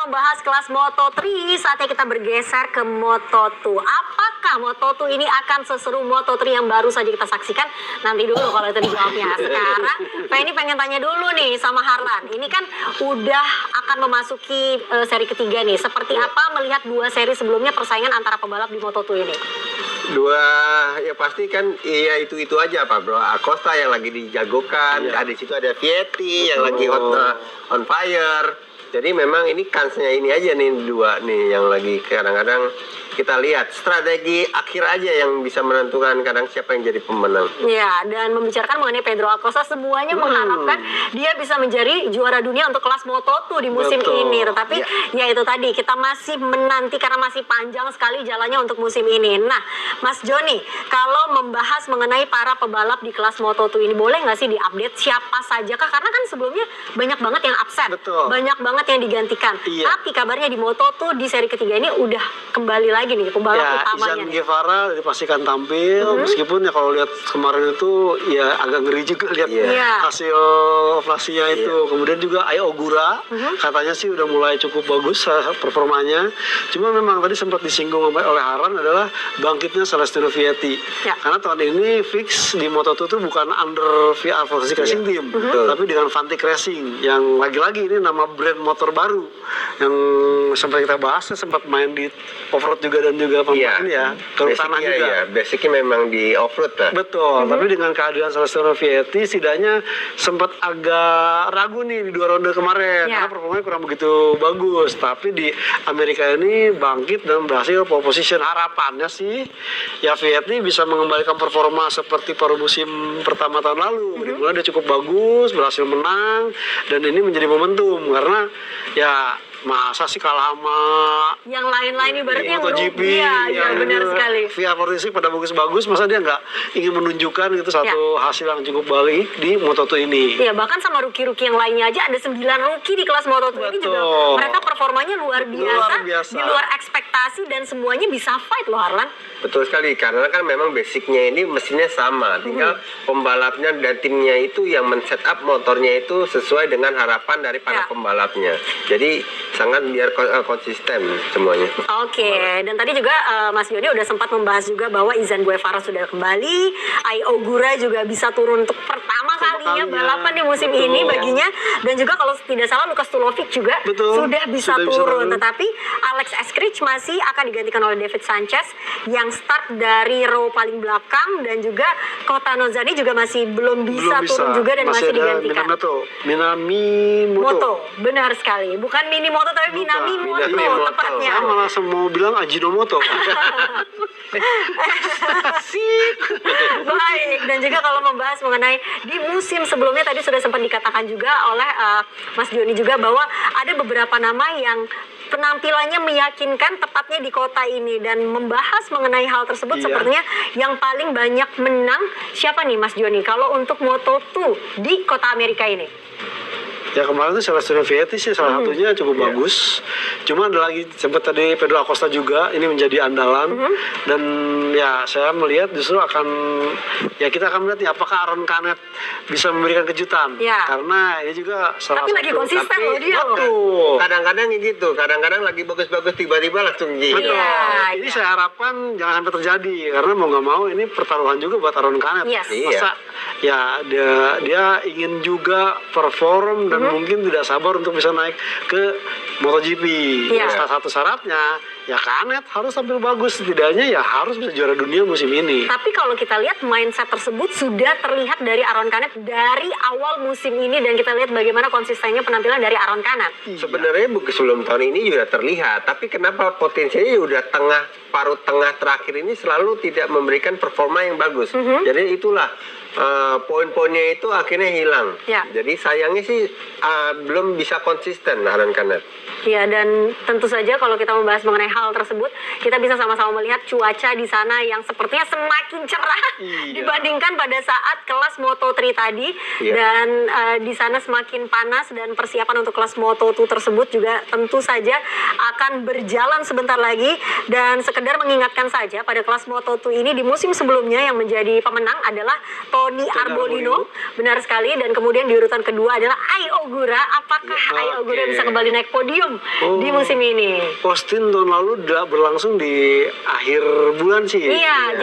membahas kelas Moto3, saatnya kita bergeser ke Moto2. Apakah Moto2 ini akan seseru Moto3 yang baru saja kita saksikan? Nanti dulu kalau itu dijawabnya. Sekarang ini pengen tanya dulu nih sama Harlan. Ini kan udah akan memasuki seri ketiga nih. Seperti apa melihat dua seri sebelumnya persaingan antara pembalap di Moto2 ini? Dua ya pasti kan ya itu aja Pak Bro. Acosta yang lagi dijagokan, di situ ada Vietti yang lagi on fire. Jadi memang ini kansnya ini aja nih dua nih yang lagi kadang-kadang kita lihat strategi akhir aja yang bisa menentukan kadang siapa yang jadi pemenang. Ya, dan membicarakan mengenai Pedro Acosta, semuanya mengharapkan dia bisa menjadi juara dunia untuk kelas Moto2 di musim ini. Tetapi ya itu tadi, kita masih menanti karena masih panjang sekali jalannya untuk musim ini. Nah, Mas Joni, kalau membahas mengenai para pebalap di kelas Moto2 ini, boleh nggak sih diupdate siapa saja kah? Karena kan sebelumnya banyak banget yang absen, banyak banget yang digantikan. Tapi kabarnya di Moto2 di seri ketiga ini udah kembali lagi nih pembalap utamanya. Izan Guevara dipastikan tampil, meskipun ya kalau lihat kemarin itu ya agak ngeri juga lihat hasil operasinya itu. Kemudian juga Ai Ogura katanya sih udah mulai cukup bagus performanya. Cuma memang tadi sempat disinggung oleh Harlan adalah bangkitnya Celestino Vietti. Karena tahun ini fix di Moto2 itu bukan under VR Fantasy Racing Team, tapi dengan Vantic Racing yang lagi-lagi ini nama brand motor baru yang sempat kita bahas, sempat main di off-road juga dan juga turun tanah juga. Basicnya memang di off-road lah. Betul, tapi dengan kehadiran Celestino Vietti setidaknya sempat agak ragu nih di 2 ronde kemarin karena performanya kurang begitu bagus. Tapi di Amerika ini bangkit dan berhasil pole position. Harapannya sih ya Vietti bisa mengembalikan performa seperti paruh musim pertama tahun lalu. Dimulai dia cukup bagus, berhasil menang, dan ini menjadi momentum karena ya masa sih kalah sama yang lain-lain ibaratnya MotoGP yang benar sekali. VR46 pada bagus-bagus, masa dia nggak ingin menunjukkan gitu satu hasil yang cukup baik di Moto2 ini. Iya, bahkan sama rookie-rookie yang lainnya aja ada 9 rookie di kelas Moto2 ini juga mereka performanya luar biasa, di luar ekspektasi dan semuanya bisa fight loh Harlan. Betul sekali, karena kan memang basicnya ini mesinnya sama, tinggal pembalapnya dan timnya itu yang men-setup motornya itu sesuai dengan harapan dari para pembalapnya. Jadi sangat biar konsisten semuanya. Oke, dan tadi juga Mas Joni udah sempat membahas juga bahwa Izan Guevara sudah kembali, Ai Ogura juga bisa turun untuk pertama kalinya balapan di musim ini baginya, dan juga kalau tidak salah Lukas Tulovic juga sudah bisa turun. Tetapi Alex Eskrich masih akan digantikan oleh David Sanchez yang start dari row paling belakang, dan juga Kota Nozani juga masih belum bisa turun juga dan masih digantikan. Minamoto. Benar sekali, bukan Minimoto tapi Minamoto tepatnya. Saya malah mau bilang Ajinomoto. Baik, dan juga kalau membahas mengenai di musim sebelumnya tadi sudah sempat dikatakan juga oleh Mas Joni juga bahwa ada beberapa nama yang penampilannya meyakinkan tepatnya di kota ini, dan membahas mengenai hal tersebut sepertinya yang paling banyak menang siapa nih Mas Joni kalau untuk Moto2 di kota Amerika ini? Ya kemarin tuh Celestino Vietti sih salah satunya cukup bagus. Cuma ada lagi sempat tadi Pedro Acosta juga ini menjadi andalan, dan ya saya melihat justru kita akan melihat nih apakah Aaron Canet bisa memberikan kejutan. Karena ini juga salah satu. Lagi konsisten loh dia loh. Kadang-kadang gitu, kadang-kadang lagi bagus-bagus tiba-tiba langsung gitu. Ini saya harapkan jangan sampai terjadi, karena mau nggak mau ini pertaruhan juga buat Aaron Canet. Masa ya dia ingin juga perform dan mungkin tidak sabar untuk bisa naik ke MotoGP. Salah satu syaratnya ya Canet harus tampil bagus, setidaknya ya harus bisa juara dunia musim ini. Tapi kalau kita lihat mindset tersebut sudah terlihat dari Aaron Canet dari awal musim ini, dan kita lihat bagaimana konsistennya penampilan dari Aaron Canet. Sebenarnya sebelum tahun ini juga terlihat, tapi kenapa potensinya udah paruh tengah terakhir ini selalu tidak memberikan performa yang bagus. Jadi itulah poin-poinnya itu akhirnya hilang. Jadi sayangnya sih belum bisa konsisten Aaron Canet. Ya, dan tentu saja kalau kita membahas mengenai hal tersebut, kita bisa sama-sama melihat cuaca di sana yang sepertinya semakin cerah dibandingkan pada saat kelas Moto3 tadi. Dan di sana semakin panas, dan persiapan untuk kelas Moto2 tersebut juga tentu saja akan berjalan sebentar lagi. Dan sekedar mengingatkan saja, pada kelas Moto2 ini di musim sebelumnya yang menjadi pemenang adalah Tony Arbolino, benar sekali, dan kemudian di urutan kedua adalah Ai Ogura. Apakah Ai Ogura bisa kembali naik podium belum di musim ini? Austin tahun lalu udah berlangsung di akhir bulan sih. Iya.